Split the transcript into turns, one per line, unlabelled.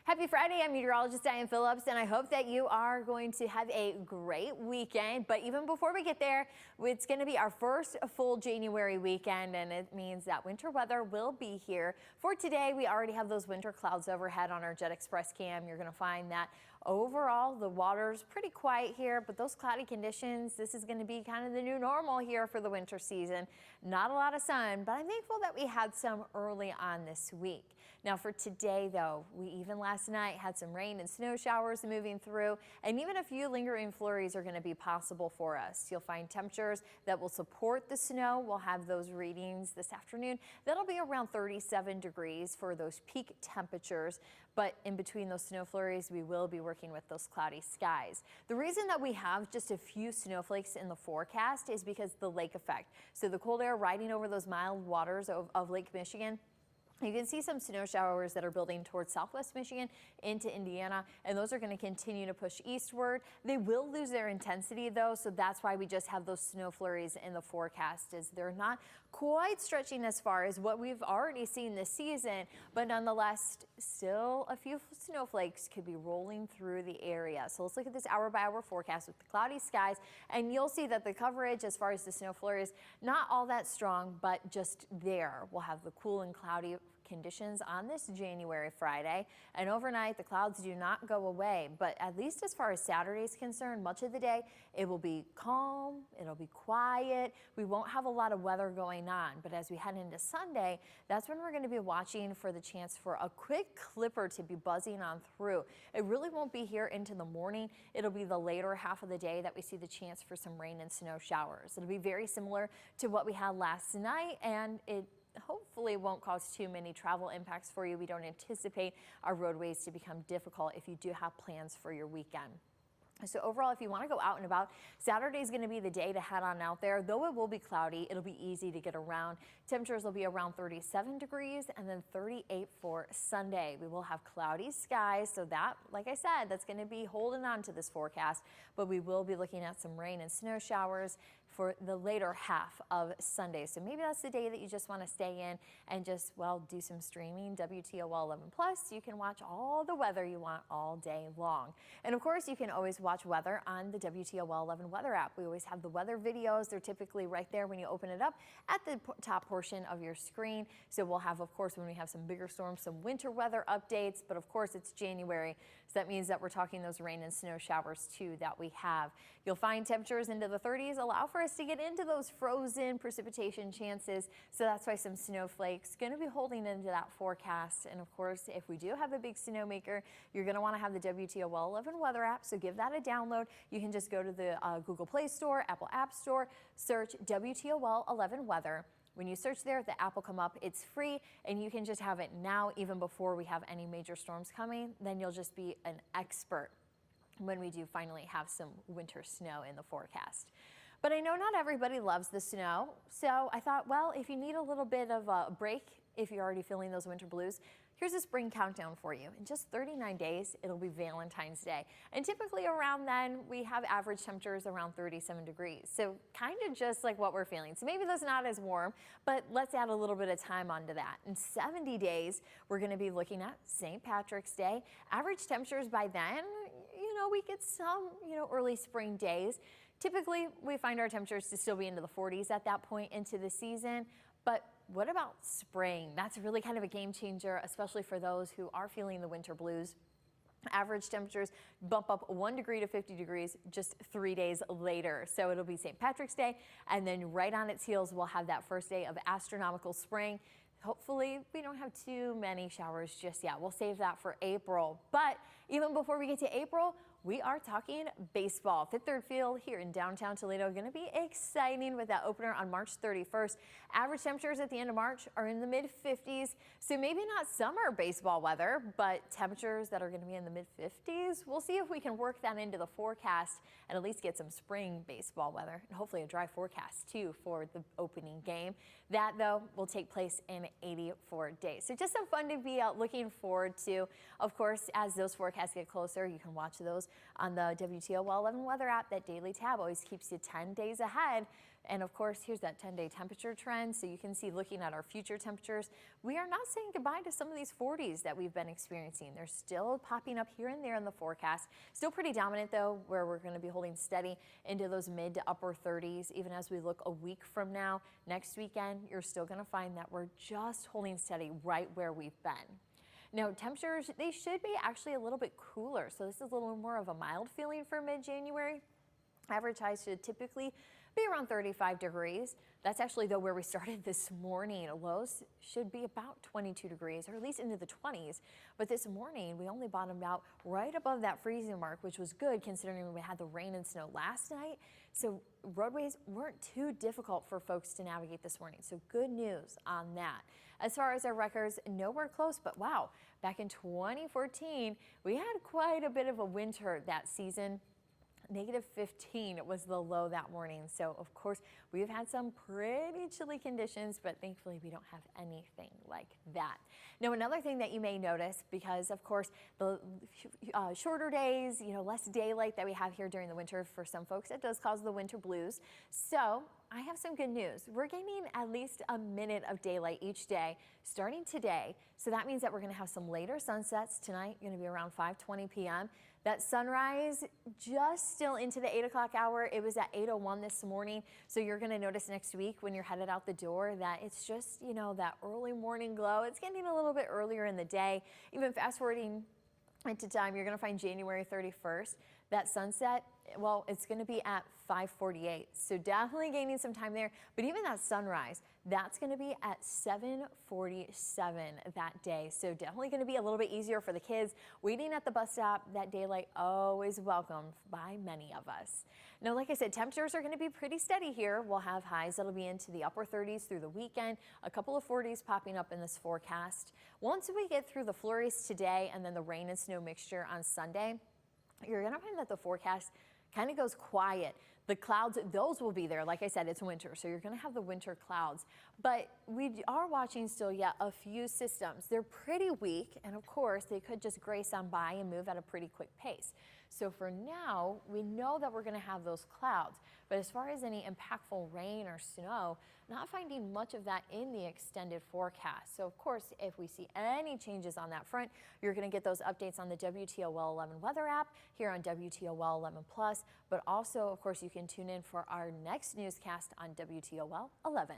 Happy Friday, I'm meteorologist Diane Phillips, and I hope that you are going to have a great weekend. But even before we get there, it's going to be our first full January weekend, and it means that winter weather will be here. For today, we already have those winter clouds overhead on our Jet Express cam. You're going to find that overall the water's pretty quiet here, but those cloudy conditions, this is going to be kind of the new normal here for the winter season. Not a lot of sun, but I'm thankful that we had some early on this week. Now for today, though, we even last night had some rain and snow showers moving through, and even a few lingering flurries are going to be possible for us. You'll find temperatures that will support the snow. We'll have those readings this afternoon. That'll be around 37 degrees for those peak temperatures, but in between those snow flurries, we will be working with those cloudy skies. The reason that we have just a few snowflakes in the forecast is because the lake effect. So the cold air riding over those mild waters of Lake Michigan. You can see some snow showers that are building towards southwest Michigan into Indiana, and those are going to continue to push eastward. They will lose their intensity, though, so that's why we just have those snow flurries in the forecast, is they're not quite stretching as far as what we've already seen this season, but nonetheless, still a few snowflakes could be rolling through the area. So let's look at this hour-by-hour forecast with the cloudy skies, and you'll see that the coverage as far as the snow flurries, not all that strong, but just there. We'll have the cool and cloudy conditions on this January Friday, and overnight the clouds do not go away, but at least as far as Saturday is concerned, much of the day it will be calm, it'll be quiet, we won't have a lot of weather going on. But as we head into Sunday, that's when we're going to be watching for the chance for a quick clipper to be buzzing on through. It really won't be here into the morning. It'll be the later half of the day that we see the chance for some rain and snow showers. It'll be very similar to what we had last night, and it hopefully won't cause too many travel impacts for you. We don't anticipate our roadways to become difficult if you do have plans for your weekend. So overall, if you want to go out and about, Saturday is going to be the day to head on out there. Though it will be cloudy, it'll be easy to get around. Temperatures will be around 37 degrees and then 38 for Sunday. We will have cloudy skies, so that, like I said, that's going to be holding on to this forecast, but we will be looking at some rain and snow showers for the later half of Sunday. So maybe that's the day that you just want to stay in and just, well, do some streaming. WTOL 11+, you can watch all the weather you want all day long. And of course, you can always watch weather on the WTOL 11 weather app. We always have the weather videos. They're typically right there when you open it up at the top portion of your screen. So we'll have, of course, when we have some bigger storms, some winter weather updates, but of course it's January. So that means that we're talking those rain and snow showers too that we have. You'll find temperatures into the 30s allow for us to get into those frozen precipitation chances. So that's why some snowflakes going to be holding into that forecast. And of course, if we do have a big snowmaker, you're going to want to have the WTOL 11 weather app. So give that a download. You can just go to the Google Play Store, Apple App Store, search WTOL 11 weather. When you search there, the app will come up. It's free, and you can just have it now, even before we have any major storms coming. Then you'll just be an expert when we do finally have some winter snow in the forecast. But I know not everybody loves the snow, so I thought, well, if you need a little bit of a break, if you're already feeling those winter blues, here's a spring countdown for you. In just 39 days, it'll be Valentine's Day. And typically around then, we have average temperatures around 37 degrees. So kind of just like what we're feeling. So maybe that's not as warm, but let's add a little bit of time onto that. In 70 days, we're going to be looking at St. Patrick's Day. Average temperatures by then, we get some, early spring days. Typically, we find our temperatures to still be into the 40s at that point into the season. But what about spring? That's really kind of a game changer, especially for those who are feeling the winter blues. Average temperatures bump up 1 degree to 50 degrees just 3 days later. So it'll be St. Patrick's Day, and then right on its heels, we'll have that first day of astronomical spring. Hopefully, we don't have too many showers just yet. We'll save that for April. But even before we get to April, we are talking baseball. Fifth Third Field here in downtown Toledo going to be exciting with that opener on March 31st. Average temperatures at the end of March are in the mid-50s, so maybe not summer baseball weather, but temperatures that are going to be in the mid-50s. We'll see if we can work that into the forecast and at least get some spring baseball weather, and hopefully a dry forecast too for the opening game. That, though, will take place in 84 days. So just some fun to be out looking forward to. Of course, as those forecasts get closer, you can watch those on the WTOL 11 weather app. That daily tab always keeps you 10 days ahead. And of course, here's that 10-day temperature trend. So you can see, looking at our future temperatures, we are not saying goodbye to some of these 40s that we've been experiencing. They're still popping up here and there in the forecast. Still pretty dominant though, where we're going to be holding steady into those mid to upper 30s. Even as we look a week from now, next weekend, you're still going to find that we're just holding steady right where we've been. Now, temperatures, they should be actually a little bit cooler. So this is a little more of a mild feeling for mid-January. Average highs should typically be around 35 degrees. That's actually, though, where we started this morning. Lows should be about 22 degrees, or at least into the 20s. But this morning, we only bottomed out right above that freezing mark, which was good considering we had the rain and snow last night. So roadways weren't too difficult for folks to navigate this morning. So good news on that. As far as our records, nowhere close, but wow, back in 2014, we had quite a bit of a winter that season. -15 was the low that morning. So of course we've had some pretty chilly conditions, but thankfully we don't have anything like that. Now, another thing that you may notice, because of course the shorter days, less daylight that we have here during the winter, for some folks it does cause the winter blues. So I have some good news. We're gaining at least a minute of daylight each day starting today. So that means that we're going to have some later sunsets tonight, going to be around 5:20 p.m. That sunrise just still into the 8 o'clock hour. It was at 8:01 this morning. So you're going to notice next week when you're headed out the door that it's just, that early morning glow. It's getting a little bit earlier in the day. Even fast forwarding into time, you're going to find January 31st. That sunset, well, it's going to be at 5:48. So definitely gaining some time there. But even that sunrise, that's going to be at 7:47 that day. So definitely going to be a little bit easier for the kids waiting at the bus stop. That daylight always welcomed by many of us. Now, like I said, temperatures are going to be pretty steady here. We'll have highs that'll be into the upper 30s through the weekend. A couple of 40s popping up in this forecast. Once we get through the flurries today and then the rain and snow mixture on Sunday, you're going to find that the forecast kind of goes quiet. The clouds, those will be there. Like I said, it's winter, so you're going to have the winter clouds. But we are watching still yet a few systems. They're pretty weak, and of course, they could just grace on by and move at a pretty quick pace. So for now, we know that we're going to have those clouds. But as far as any impactful rain or snow, not finding much of that in the extended forecast. So of course, if we see any changes on that front, you're going to get those updates on the WTOL 11 weather app here on WTOL 11 Plus. But also, of course, you can tune in for our next newscast on WTOL 11.